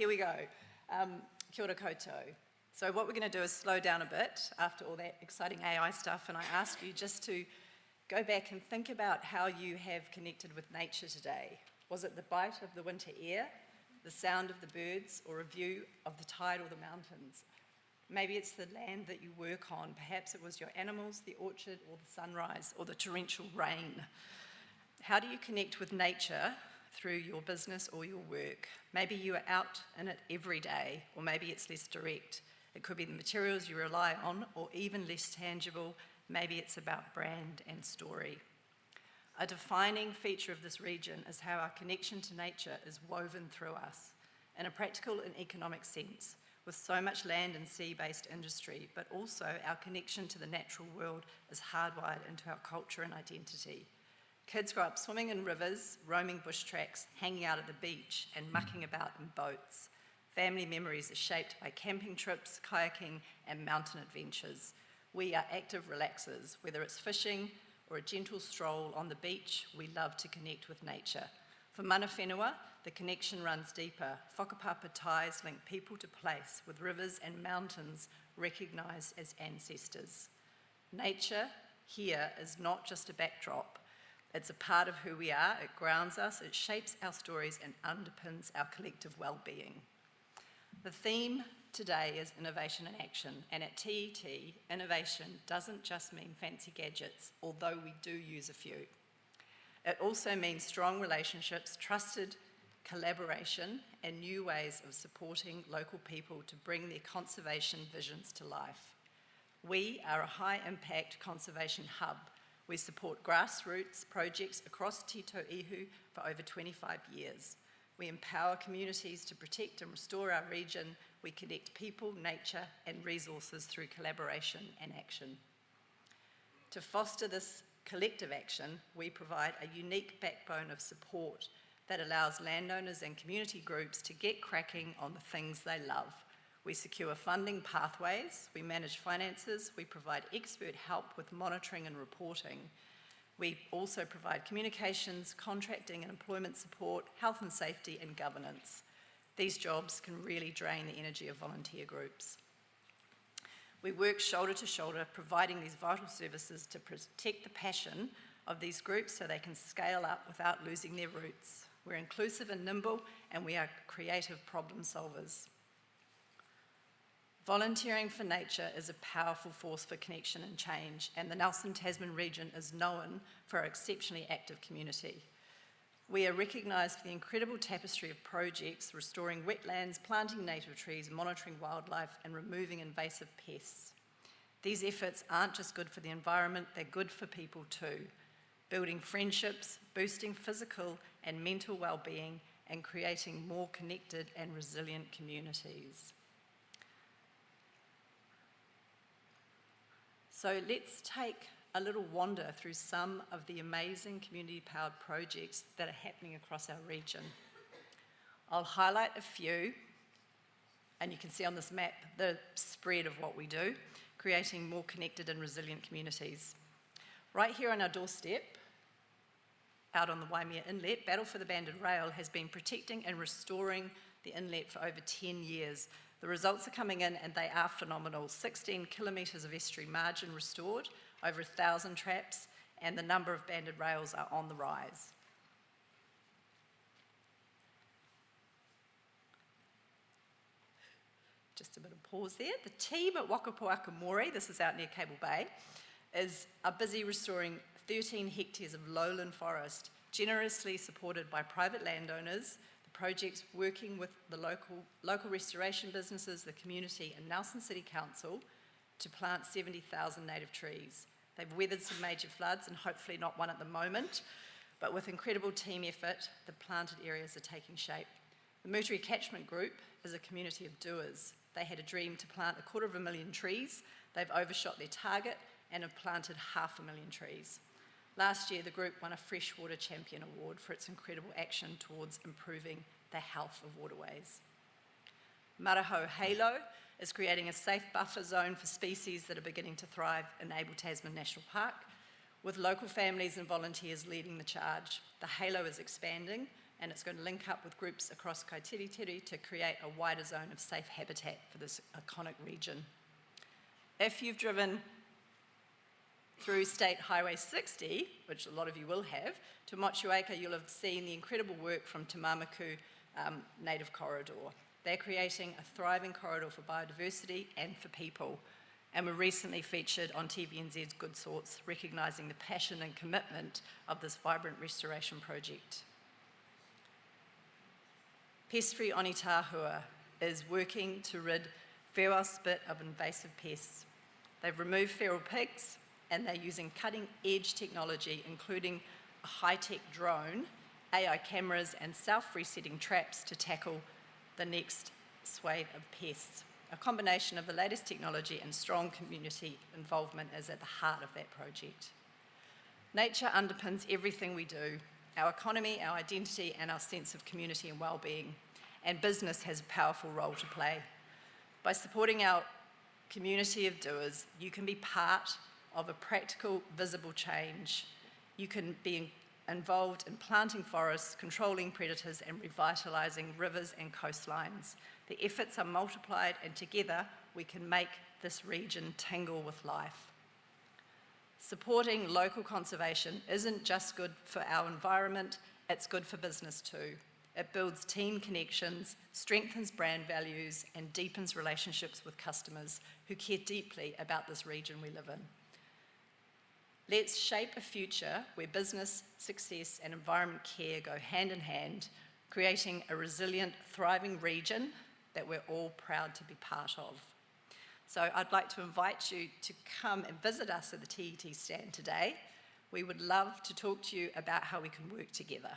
Here we go. Kia ora koutou. So what we're going to do is slow down a bit after all that exciting AI stuff, and I ask you just to go back and think about how you have connected with nature today. Was it the bite of the winter air, the sound of the birds, or a view of the tide or the mountains? Maybe it's the land that you work on. Perhaps it was your animals, the orchard, or the sunrise, or the torrential rain. How do you connect with nature through your business or your work? Maybe you are out in it every day, or maybe it's less direct. It could be the materials you rely on, or even less tangible. Maybe it's about brand and story. A defining feature of this region is how our connection to nature is woven through us, in a practical and economic sense, with so much land and sea-based industry, but also our connection to the natural world is hardwired into our culture and identity. Kids grow up swimming in rivers, roaming bush tracks, hanging out at the beach, and mucking about in boats. Family memories are shaped by camping trips, kayaking, and mountain adventures. We are active relaxers. Whether it's fishing or a gentle stroll on the beach, we love to connect with nature. For mana whenua, the connection runs deeper. Whakapapa ties link people to place, with rivers and mountains recognised as ancestors. Nature here is not just a backdrop. It's a part of who we are, it grounds us, it shapes our stories and underpins our collective well-being. The theme today is innovation in action, and at TET, innovation doesn't just mean fancy gadgets, although we do use a few. It also means strong relationships, trusted collaboration, and new ways of supporting local people to bring their conservation visions to life. We are a high-impact conservation hub. We support grassroots projects across Tito Ihu for over 25 years. We empower communities to protect and restore our region. We connect people, nature, and resources through collaboration and action. To foster this collective action, we provide a unique backbone of support that allows landowners and community groups to get cracking on the things they love. We secure funding pathways, we manage finances, we provide expert help with monitoring and reporting. We also provide communications, contracting and employment support, health and safety, and governance. These jobs can really drain the energy of volunteer groups. We work shoulder to shoulder, providing these vital services to protect the passion of these groups so they can scale up without losing their roots. We're inclusive and nimble, and we are creative problem solvers. Volunteering for nature is a powerful force for connection and change, and the Nelson Tasman region is known for our exceptionally active community. We are recognised for the incredible tapestry of projects restoring wetlands, planting native trees, monitoring wildlife, and removing invasive pests. These efforts aren't just good for the environment, they're good for people too, building friendships, boosting physical and mental well-being, and creating more connected and resilient communities. So let's take a little wander through some of the amazing community-powered projects that are happening across our region. I'll highlight a few, and you can see on this map the spread of what we do, creating more connected and resilient communities. Right here on our doorstep, out on the Waimea Inlet, Battle for the Banded Rail has been protecting and restoring the inlet for over 10 years. The results are coming in and they are phenomenal. 16 kilometres of estuary margin restored, over 1,000 traps, and the number of banded rails are on the rise. Just a bit of pause there. The team at Wakapuaka Mori, this is out near Cable Bay, are busy restoring 13 hectares of lowland forest, generously supported by private landowners. The project's working with the local restoration businesses, the community, and Nelson City Council to plant 70,000 native trees. They've weathered some major floods, and hopefully not one at the moment, but with incredible team effort, the planted areas are taking shape. The Muteri Catchment Group is a community of doers. They had a dream to plant 250,000 trees. They've overshot their target and have planted 500,000 trees. Last year, the group won a Freshwater Champion Award for its incredible action towards improving the health of waterways. Maraho Halo is creating a safe buffer zone for species that are beginning to thrive in Abel Tasman National Park, with local families and volunteers leading the charge. The Halo is expanding, and it's going to link up with groups across Kaitiritiri to create a wider zone of safe habitat for this iconic region. If you've driven through State Highway 60, which a lot of you will have, to Motueka, you'll have seen the incredible work from Te Mamaku Native Corridor. They're creating a thriving corridor for biodiversity and for people, and were recently featured on TVNZ's Good Sorts, recognising the passion and commitment of this vibrant restoration project. Pest-Free Onitahua is working to rid Whewell Spit of invasive pests. They've removed feral pigs, and they're using cutting-edge technology, including a high-tech drone, AI cameras, and self-resetting traps to tackle the next swathe of pests. A combination of the latest technology and strong community involvement is at the heart of that project. Nature underpins everything we do, our economy, our identity, and our sense of community and well-being, and business has a powerful role to play. By supporting our community of doers, you can be part of a practical, visible change. You can be involved in planting forests, controlling predators, and revitalising rivers and coastlines. The efforts are multiplied, and together we can make this region tingle with life. Supporting local conservation isn't just good for our environment, it's good for business too. It builds team connections, strengthens brand values, and deepens relationships with customers who care deeply about this region we live in. Let's shape a future where business, success, and environment care go hand in hand, creating a resilient, thriving region that we're all proud to be part of. So I'd like to invite you to come and visit us at the TET stand today. We would love to talk to you about how we can work together.